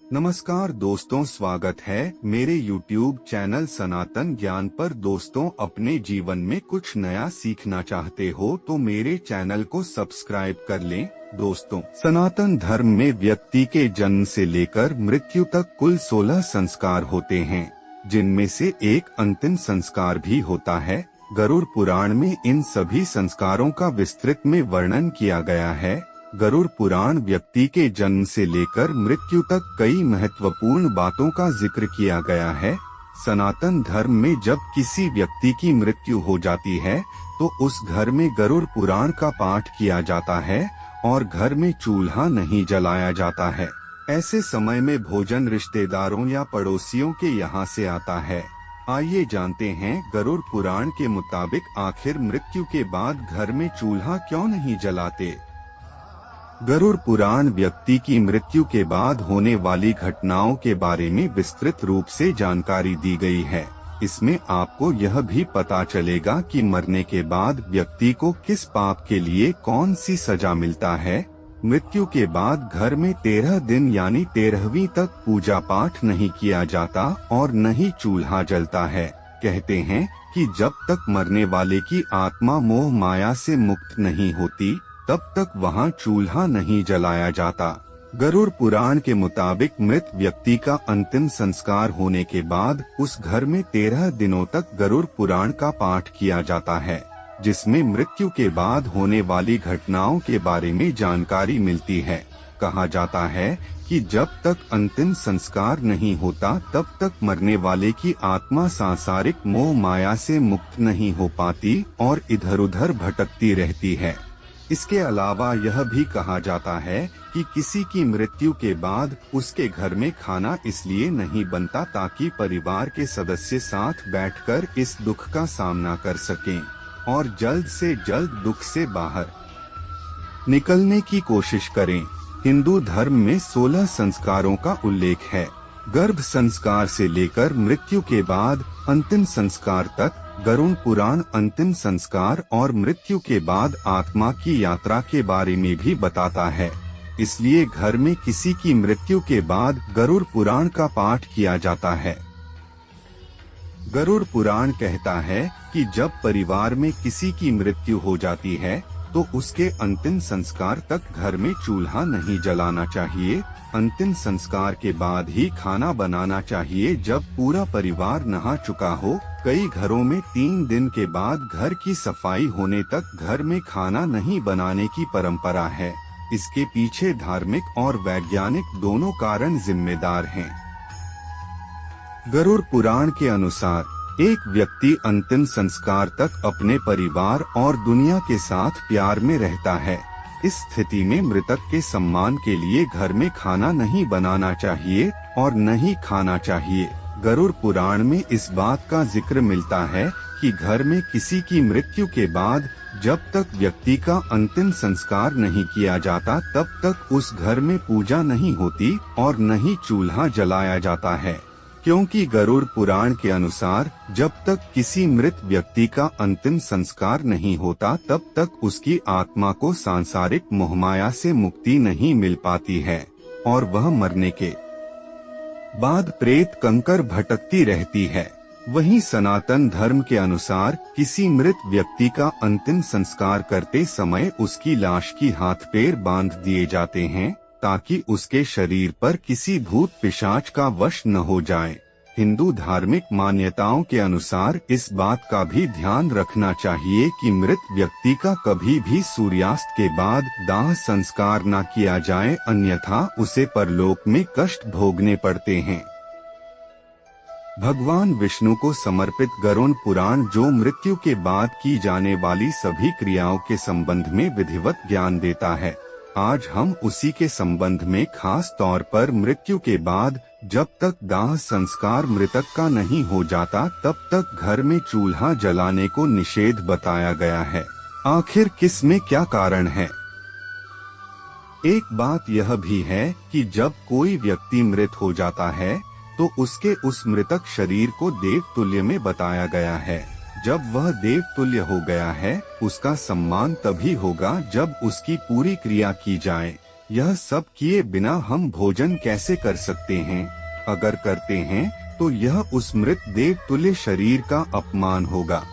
नमस्कार दोस्तों, स्वागत है मेरे YouTube चैनल सनातन ज्ञान पर। दोस्तों, अपने जीवन में कुछ नया सीखना चाहते हो तो मेरे चैनल को सब्सक्राइब कर लें। दोस्तों, सनातन धर्म में व्यक्ति के जन्म से लेकर मृत्यु तक कुल 16 संस्कार होते हैं, जिनमें से एक अंतिम संस्कार भी होता है। गरुड़ पुराण में इन सभी संस्कारों का विस्तृत में वर्णन किया गया है। गरुड़ पुराण व्यक्ति के जन्म से लेकर मृत्यु तक कई महत्वपूर्ण बातों का जिक्र किया गया है। सनातन धर्म में जब किसी व्यक्ति की मृत्यु हो जाती है तो उस घर में गरुड़ पुराण का पाठ किया जाता है और घर में चूल्हा नहीं जलाया जाता है। ऐसे समय में भोजन रिश्तेदारों या पड़ोसियों के यहाँ से आता है। आइए जानते हैं गरुड़ पुराण के मुताबिक आखिर मृत्यु के बाद घर में चूल्हा क्यों नहीं जलाते। गरुड़ पुराण व्यक्ति की मृत्यु के बाद होने वाली घटनाओं के बारे में विस्तृत रूप से जानकारी दी गई है। इसमें आपको यह भी पता चलेगा कि मरने के बाद व्यक्ति को किस पाप के लिए कौन सी सजा मिलता है। मृत्यु के बाद घर में 13 दिन यानी 13वीं तक पूजा पाठ नहीं किया जाता और न ही चूल्हा जलता है। कहते हैं कि जब तक मरने वाले की आत्मा मोह माया से मुक्त नहीं होती तब तक वहाँ चूल्हा नहीं जलाया जाता। गरुड़ पुराण के मुताबिक मृत व्यक्ति का अंतिम संस्कार होने के बाद उस घर में 13 दिनों तक गरुड़ पुराण का पाठ किया जाता है, जिसमें मृत्यु के बाद होने वाली घटनाओं के बारे में जानकारी मिलती है। कहा जाता है कि जब तक अंतिम संस्कार नहीं होता तब तक मरने वाले की आत्मा सांसारिक मोह माया से मुक्त नहीं हो पाती और इधर उधर भटकती रहती है। इसके अलावा यह भी कहा जाता है कि किसी की मृत्यु के बाद उसके घर में खाना इसलिए नहीं बनता ताकि परिवार के सदस्य साथ बैठकर इस दुख का सामना कर सकें और जल्द से जल्द दुख से बाहर निकलने की कोशिश करें। हिंदू धर्म में 16 संस्कारों का उल्लेख है। गर्भ संस्कार से लेकर मृत्यु के बाद अंतिम संस्कार तक। गरुड़ पुराण अंतिम संस्कार और मृत्यु के बाद आत्मा की यात्रा के बारे में भी बताता है। इसलिए घर में किसी की मृत्यु के बाद गरुड़ पुराण का पाठ किया जाता है। गरुड़ पुराण कहता है कि जब परिवार में किसी की मृत्यु हो जाती है तो उसके अंतिम संस्कार तक घर में चूल्हा नहीं जलाना चाहिए। अंतिम संस्कार के बाद ही खाना बनाना चाहिए जब पूरा परिवार नहा चुका हो। कई घरों में 3 दिन के बाद घर की सफाई होने तक घर में खाना नहीं बनाने की परंपरा है। इसके पीछे धार्मिक और वैज्ञानिक दोनों कारण जिम्मेदार हैं। गरुड़ पुराण के अनुसार एक व्यक्ति अंतिम संस्कार तक अपने परिवार और दुनिया के साथ प्यार में रहता है। इस स्थिति में मृतक के सम्मान के लिए घर में खाना नहीं बनाना चाहिए और न ही खाना चाहिए। गरुड़ पुराण में इस बात का जिक्र मिलता है कि घर में किसी की मृत्यु के बाद जब तक व्यक्ति का अंतिम संस्कार नहीं किया जाता तब तक उस घर में पूजा नहीं होती और न ही चूल्हा जलाया जाता है, क्योंकि गरुड़ पुराण के अनुसार जब तक किसी मृत व्यक्ति का अंतिम संस्कार नहीं होता तब तक उसकी आत्मा को सांसारिक मोहमाया से मुक्ति नहीं मिल पाती है और वह मरने के बाद प्रेत कंकर भटकती रहती है। वहीं सनातन धर्म के अनुसार किसी मृत व्यक्ति का अंतिम संस्कार करते समय उसकी लाश की हाथ पैर बांध दिए जाते हैं ताकि उसके शरीर पर किसी भूत पिशाच का वश न हो जाए। हिंदू धार्मिक मान्यताओं के अनुसार इस बात का भी ध्यान रखना चाहिए कि मृत व्यक्ति का कभी भी सूर्यास्त के बाद दाह संस्कार न किया जाए, अन्यथा उसे परलोक में कष्ट भोगने पड़ते हैं। भगवान विष्णु को समर्पित गरुड़ पुराण जो मृत्यु के बाद की जाने वाली सभी क्रियाओं के संबंध में विधिवत ज्ञान देता है। आज हम उसी के संबंध में खास तौर पर मृत्यु के बाद जब तक दाह संस्कार मृतक का नहीं हो जाता तब तक घर में चूल्हा जलाने को निषेध बताया गया है। आखिर किस में क्या कारण है? एक बात यह भी है कि जब कोई व्यक्ति मृत हो जाता है तो उसके उस मृतक शरीर को देव तुल्य में बताया गया है। जब वह देव तुल्य हो गया है उसका सम्मान तभी होगा जब उसकी पूरी क्रिया की जाए। यह सब किए बिना हम भोजन कैसे कर सकते हैं? अगर करते हैं तो यह उस मृत देव तुल्य शरीर का अपमान होगा।